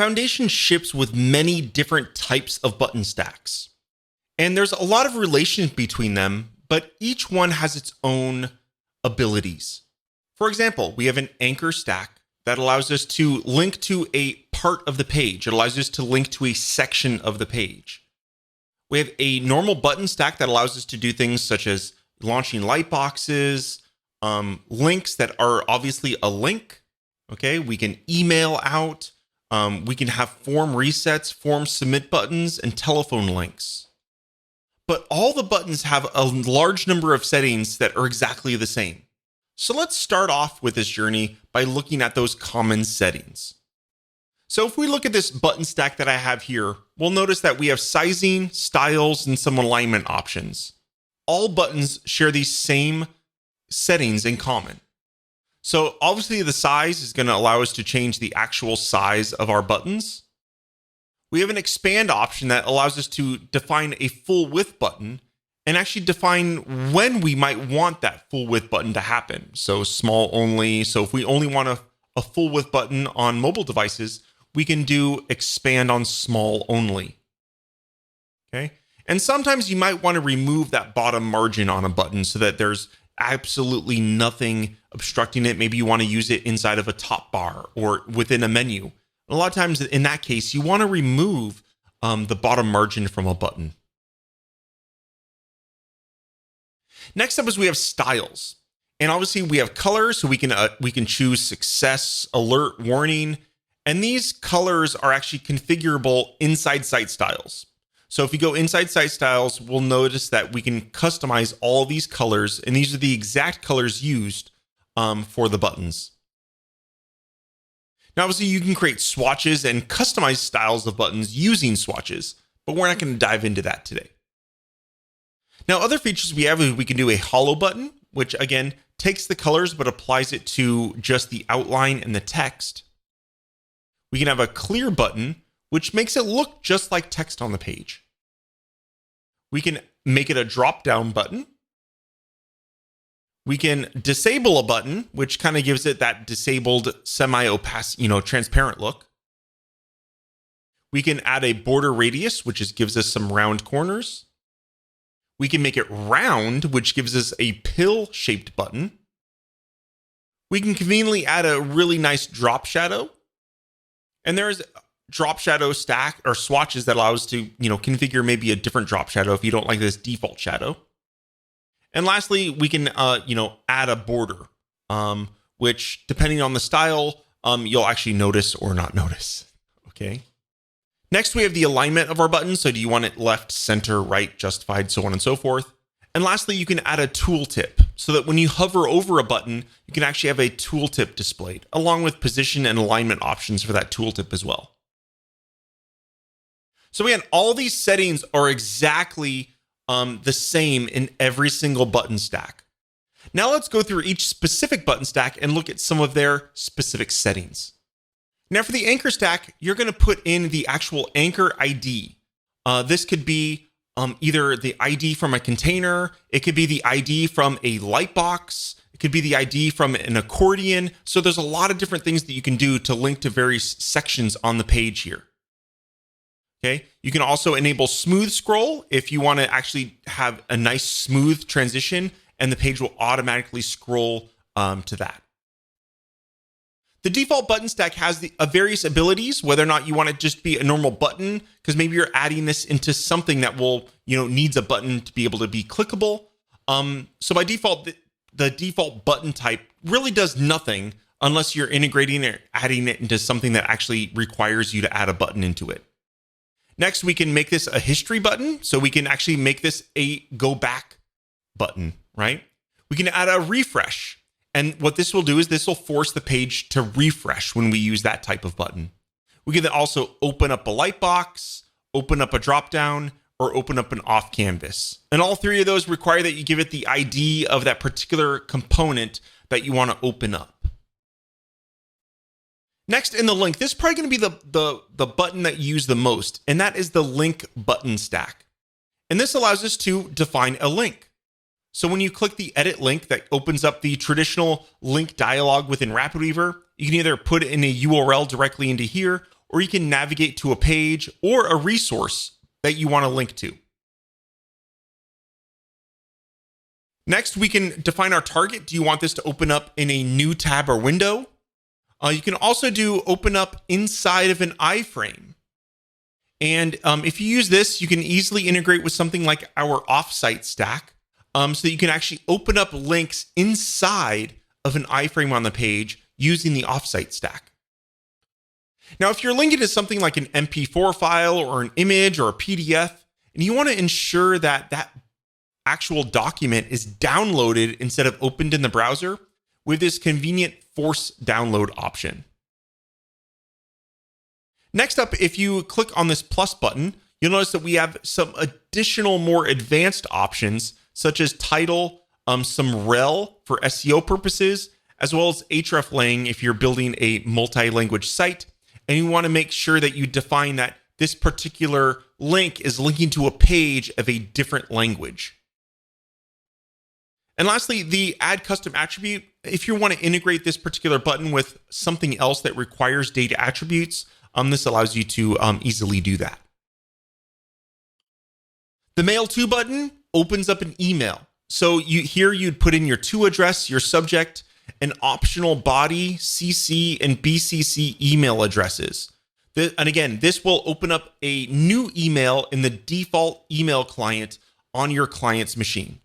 Foundation ships with many different types of button stacks. And there's a lot of relations between them, but each one has its own abilities. For example, we have an anchor stack that allows us to link to a part of the page. It allows us to link to a section of the page. We have a normal button stack that allows us to do things such as launching light boxes, links that are obviously a link. Okay, we can email out. We can have form resets, form submit buttons, and telephone links. But all the buttons have a large number of settings that are exactly the same. So let's start off with this journey by looking at those common settings. So if we look at this button stack that I have here, we'll notice that we have sizing, styles, and some alignment options. All buttons share these same settings in common. So obviously the size is going to allow us to change the actual size of our buttons. We have an expand option that allows us to define a full width button and actually define when we might want that full width button to happen. So small only. So if we only want a full width button on mobile devices, we can do expand on small only. Okay. And sometimes you might want to remove that bottom margin on a button so that there's absolutely nothing obstructing it. Maybe you want to use it inside of a top bar or within a menu. A lot of times in that case, you want to remove the bottom margin from a button. Next up is we have styles. And obviously we have colors, so we can choose success, alert, warning. And these colors are actually configurable inside site styles. So if you go inside site styles, we'll notice that we can customize all these colors, and these are the exact colors used for the buttons. Now, obviously, you can create swatches and customize styles of buttons using swatches, but we're not going to dive into that today. Now, other features we have is we can do a hollow button, which again takes the colors but applies it to just the outline and the text. We can have a clear button, which makes it look just like text on the page. We can make it a drop-down button. We can disable a button, which kind of gives it that disabled semi-opaque, transparent look. We can add a border radius, which gives us some round corners. We can make it round, which gives us a pill-shaped button. We can conveniently add a really nice drop shadow. And there's drop shadow stack or swatches that allow us to, configure maybe a different drop shadow if you don't like this default shadow. And lastly, we can, add a border, which depending on the style, you'll actually notice or not notice. Okay. Next, we have the alignment of our buttons. So do you want it left, center, right, justified, so on and so forth. And lastly, you can add a tooltip so that when you hover over a button, you can actually have a tooltip displayed along with position and alignment options for that tooltip as well. So again, all these settings are exactly the same in every single button stack. Now let's go through each specific button stack and look at some of their specific settings. Now for the anchor stack, you're going to put in the actual anchor ID. This could be either the ID from a container, it could be the ID from a light box, it could be the ID from an accordion. So there's a lot of different things that you can do to link to various sections on the page here. Okay, you can also enable smooth scroll if you want to actually have a nice smooth transition, and the page will automatically scroll to that. The default button stack has various abilities, whether or not you want it just be a normal button, because maybe you're adding this into something that will, needs a button to be able to be clickable. So by default, the default button type really does nothing unless you're integrating or adding it into something that actually requires you to add a button into it. Next, we can make this a history button. So we can actually make this a go back button, right? We can add a refresh. And what this will do is this will force the page to refresh when we use that type of button. We can then also open up a light box, open up a dropdown, or open up an off canvas. And all three of those require that you give it the ID of that particular component that you want to open up. Next in the link, this is probably going to be the button that you use the most, and that is the link button stack. And this allows us to define a link. So when you click the edit link that opens up the traditional link dialog within RapidWeaver, you can either put in a URL directly into here, or you can navigate to a page or a resource that you want to link to. Next, we can define our target. Do you want this to open up in a new tab or window? You can also do open up inside of an iframe. And if you use this, you can easily integrate with something like our offsite stack, so that you can actually open up links inside of an iframe on the page using the offsite stack. Now, if you're linking to something like an MP4 file or an image or a PDF, and you want to ensure that that actual document is downloaded instead of opened in the browser, with this convenient force download option. Next up, if you click on this plus button, you'll notice that we have some additional more advanced options, such as title, some rel for SEO purposes, as well as hreflang if you're building a multi-language site, and you want to make sure that you define that this particular link is linking to a page of a different language. And lastly, the add custom attribute. If you want to integrate this particular button with something else that requires data attributes, this allows you to easily do that. The Mailto button opens up an email. So you'd put in your to address, your subject, an optional body, CC, and BCC email addresses. And again, this will open up a new email in the default email client on your client's machine.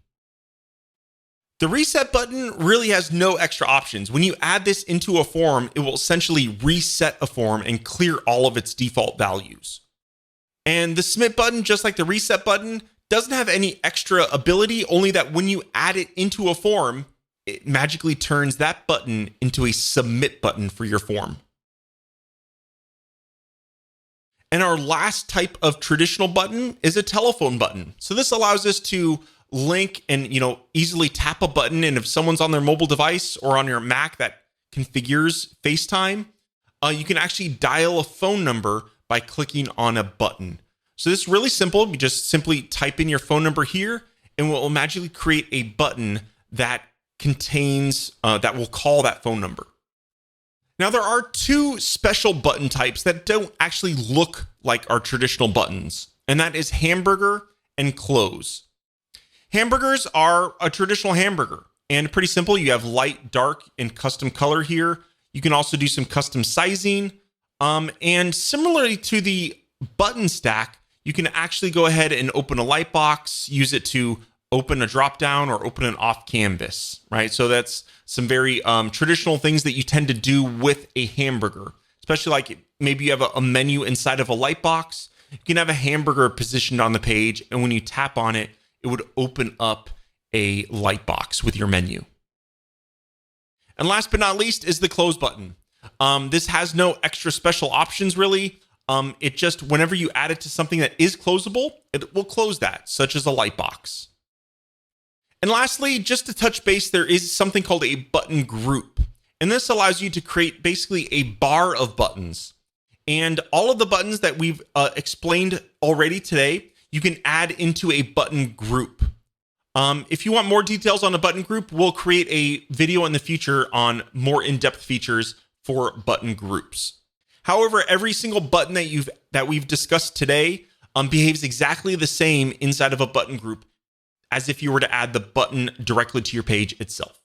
The reset button really has no extra options. When you add this into a form, it will essentially reset a form and clear all of its default values. And the submit button, just like the reset button, doesn't have any extra ability, only that when you add it into a form, it magically turns that button into a submit button for your form. And our last type of traditional button is a telephone button. So this allows us to link and easily tap a button, and if someone's on their mobile device or on your Mac that configures FaceTime, you can actually dial a phone number by clicking on a button. So this is really simple. You just simply type in your phone number here, and we'll magically create a button that contains that will call that phone number. Now, there are two special button types that don't actually look like our traditional buttons, and that is hamburger and close. Hamburgers are a traditional hamburger, and pretty simple. You have light, dark, and custom color here. You can also do some custom sizing. And similarly to the button stack, you can actually go ahead and open a light box, use it to open a drop down or open an off canvas, right? So that's some very traditional things that you tend to do with a hamburger, especially like maybe you have a menu inside of a light box. You can have a hamburger positioned on the page, and when you tap on it, it would open up a light box with your menu. And last but not least is the close button. This has no extra special options really. It just, whenever you add it to something that is closable, it will close that, such as a light box. And lastly, just to touch base, there is something called a button group. And this allows you to create basically a bar of buttons. And all of the buttons that we've explained already today, you can add into a button group. If you want more details on a button group, we'll create a video in the future on more in-depth features for button groups. However, every single button that we've discussed today behaves exactly the same inside of a button group as if you were to add the button directly to your page itself.